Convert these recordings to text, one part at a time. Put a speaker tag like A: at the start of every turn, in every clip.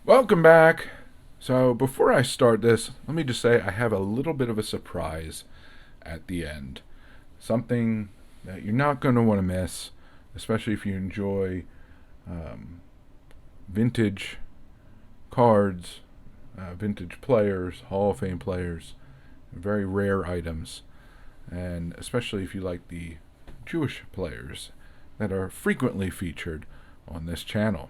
A: Welcome back. So, before I start this, let me just say I have a little bit of a surprise at the end. Something that you're not going to want to miss, especially if you enjoy um, vintage cards, vintage players, Hall of Fame players, very rare items, and especially if you like the Jewish players that are frequently featured on this channel.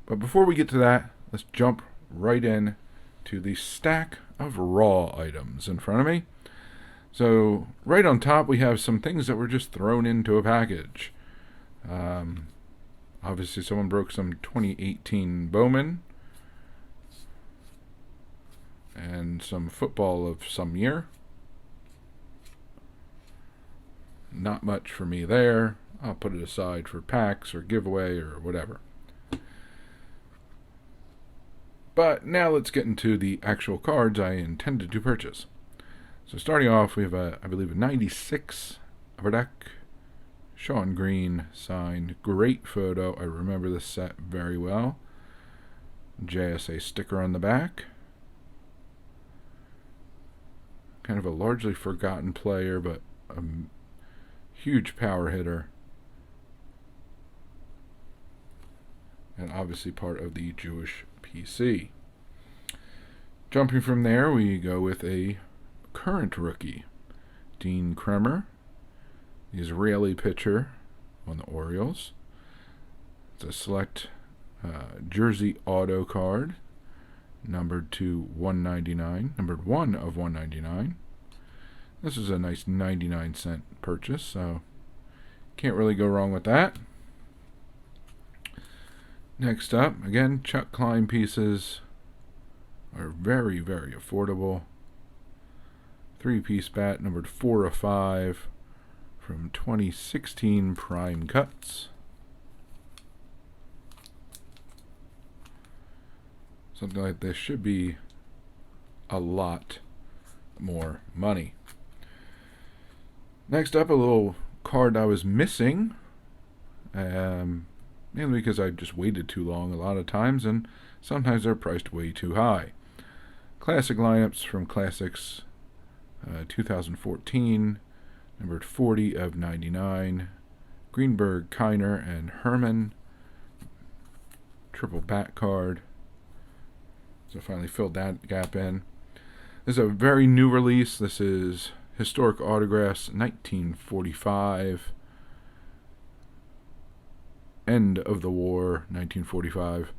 A: But before we get to that, let's jump right in to the stack of raw items in front of me. So right on top we have some things that were just thrown into a package. Obviously someone broke some 2018 Bowman and some football of some year. Not much for me there. I'll put it aside for packs or giveaway or whatever. But now let's get into the actual cards I intended to purchase. So starting off, we have I believe a 96 Upper Deck, Sean Green signed. Great photo. I remember this set very well. JSA sticker on the back. Kind of a largely forgotten player, but a huge power hitter. And obviously part of the Jewish PC. Jumping from there, we go with a current rookie, Dean Kremer, the Israeli pitcher on the Orioles. It's a select jersey auto card, numbered to 199, numbered 1 of 199. This is a nice 99-cent purchase, so can't really go wrong with that. Next up, again, Chuck Klein pieces are very, very affordable. 3-piece bat, numbered 4 of 5 from 2016 Prime Cuts. Something like this should be a lot more money. Next up, a little card I was missing. Mainly because I just waited too long a lot of times, and sometimes they're priced way too high. Classic lineups from Classics 2014, numbered 40 of 99. Greenberg, Kiner, and Herman. Triple bat card. So I finally filled that gap in. This is a very new release. This is Historic Autographs 1945. End of the War 1945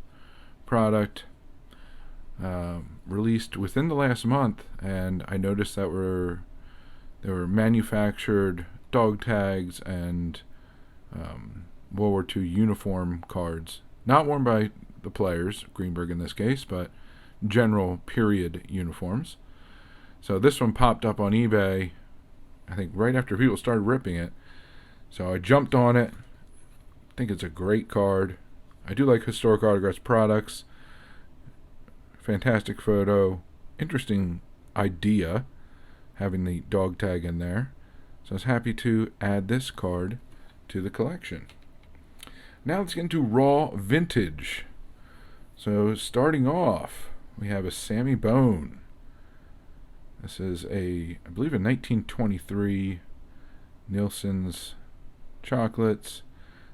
A: product, released within the last month, and I noticed that there were manufactured dog tags and World War II uniform cards, not worn by the players, Greenberg in this case, but general period uniforms. So this one popped up on eBay, I think right after people started ripping it, so I jumped on it. I think it's a great card. I do like Historic Autographs products. Fantastic photo. Interesting idea, having the dog tag in there. So I was happy to add this card to the collection. Now let's get into raw vintage. So starting off, we have a Sammy Bone. This is I believe a 1923 Nielsen's Chocolates.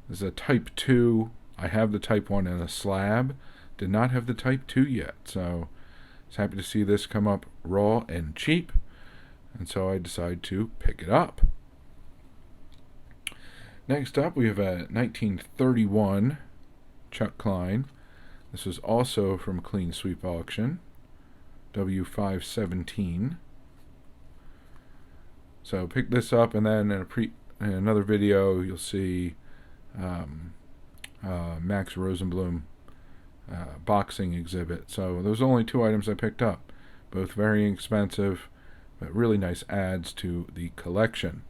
A: This is a Type 2. I have the Type 1 in a slab. Did not have the Type 2 yet. So I was happy to see this come up raw and cheap. And so I decided to pick it up. Next up, we have a 1931 Chuck Klein. This was also from Clean Sweep Auction. W517. So pick this up, and then in another video you'll see Max Rosenblum boxing exhibit. So those are only 2 items I picked up, both very inexpensive, but really nice adds to the collection.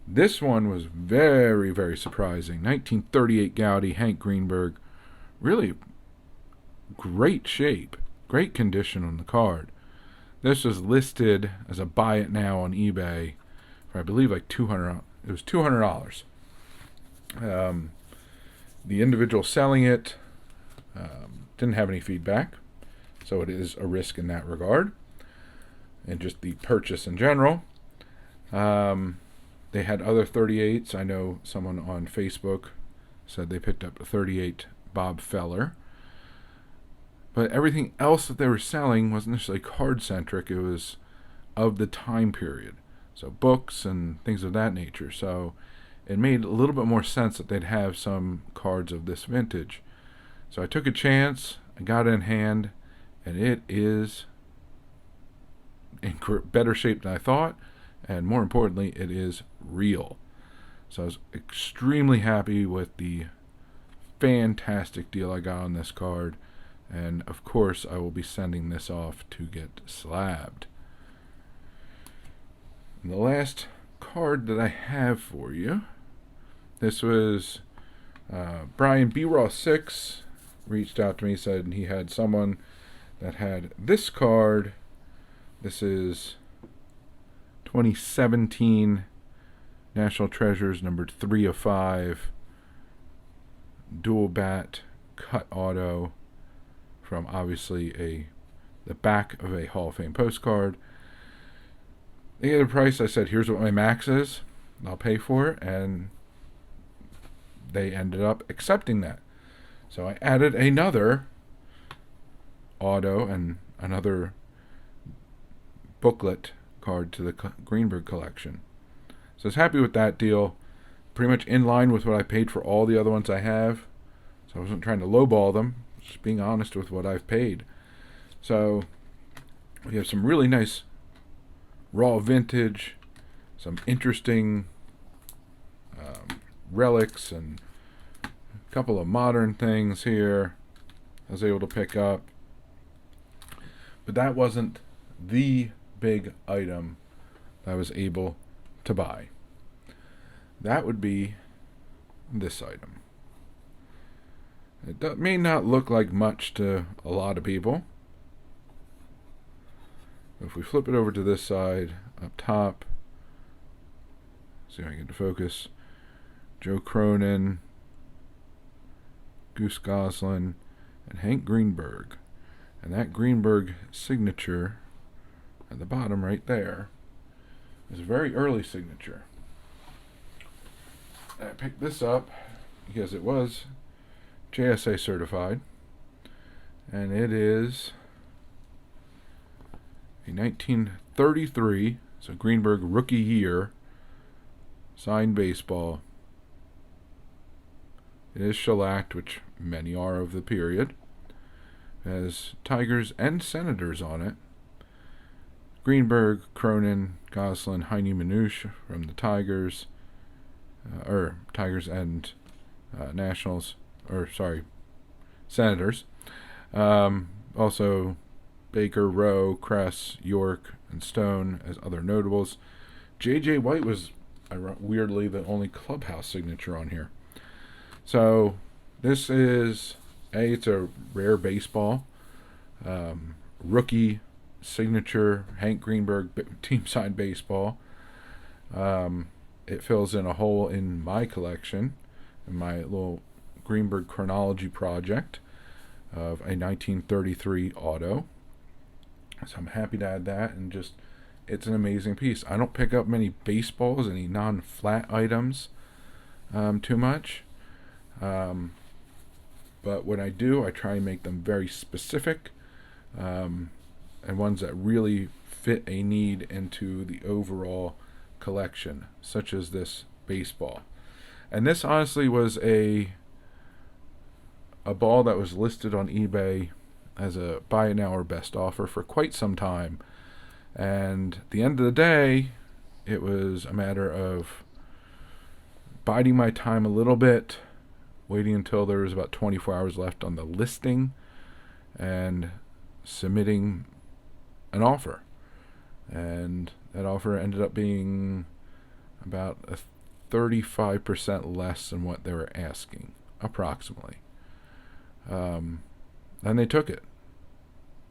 A: This one was very, very surprising. 1938 Gaudi, Hank Greenberg. Really great shape, great condition on the card. This was listed as a buy it now on eBay for I believe like $200. It was $200. The individual selling it didn't have any feedback, so it is a risk in that regard, and just the purchase in general. They had other 38s. I know someone on Facebook said they picked up a 38 Bob Feller. But everything else that they were selling wasn't necessarily card-centric. It was of the time period. So books and things of that nature. So it made a little bit more sense that they'd have some cards of this vintage. So I took a chance. I got it in hand. And it is in better shape than I thought. And more importantly, it is real. So I was extremely happy with the fantastic deal I got on this card. And of course, I will be sending this off to get slabbed. And the last card that I have for you, this was Brian B. Raw 6 reached out to me, said he had someone that had this card. This is 2017 National Treasures numbered 3 of 5 dual bat cut auto from obviously the back of a Hall of Fame postcard. They gave a price. I said, here's what my max is. I'll pay for it. And they ended up accepting that. So I added another auto and another booklet card to the Greenberg collection. So I was happy with that deal. Pretty much in line with what I paid for all the other ones I have. So I wasn't trying to lowball them. Just being honest with what I've paid. So we have some really nice raw vintage, some interesting relics, and a couple of modern things here I was able to pick up. But that wasn't the big item I was able to buy. That would be this item. It may not look like much to a lot of people. If we flip it over to this side, up top, see if I can get to focus. Joe Cronin, Goose Goslin, and Hank Greenberg. And that Greenberg signature at the bottom right there is a very early signature. And I picked this up because it was JSA certified, and it is a 1933, so Greenberg rookie year, signed baseball. It is shellacked, which many are of the period. It has Tigers and Senators on it. Greenberg, Cronin, Goslin, Heine Manouche from the Tigers, Tigers and Nationals. Senators. Also Baker, Rowe, Kress, York, and Stone as other notables. J.J. White was, weirdly, the only clubhouse signature on here. So this is, it's a rare baseball. Rookie signature, Hank Greenberg team signed baseball. It fills in a hole in my collection, in my little Greenberg chronology project of a 1933 auto. So I'm happy to add that, and just, it's an amazing piece. I don't pick up many baseballs, any non-flat items too much. But when I do, I try and make them very specific, and ones that really fit a need into the overall collection, such as this baseball. And this honestly was a ball that was listed on eBay as a buy it now or best offer for quite some time. And at the end of the day, it was a matter of biding my time a little bit, waiting until there was about 24 hours left on the listing, and submitting an offer. And that offer ended up being about 35% less than what they were asking, approximately. And they took it.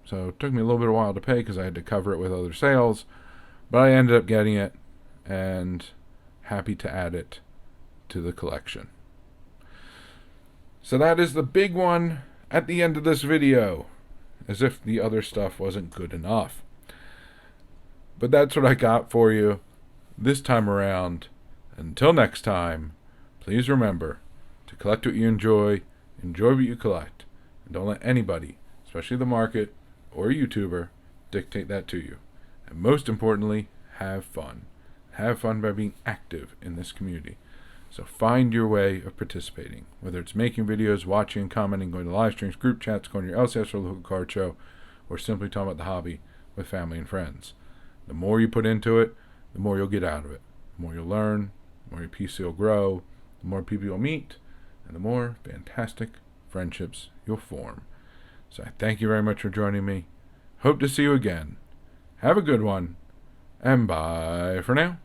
A: So it took me a little bit of a while to pay because I had to cover it with other sales, but I ended up getting it and happy to add it to the collection. So that is the big one at the end of this video, as if the other stuff wasn't good enough. But that's what I got for you this time around. Until next time, please remember to collect what you enjoy what you collect, and don't let anybody, especially the market or a YouTuber, dictate that to you. And most importantly, have fun. Have fun by being active in this community. So find your way of participating, whether it's making videos, watching, commenting, going to live streams, group chats, going to your LCS or local card show, or simply talking about the hobby with family and friends. The more you put into it, the more you'll get out of it. The more you'll learn, the more your PC will grow, the more people you'll meet, and the more fantastic friendships you'll form. So I thank you very much for joining me. Hope to see you again. Have a good one, and bye for now.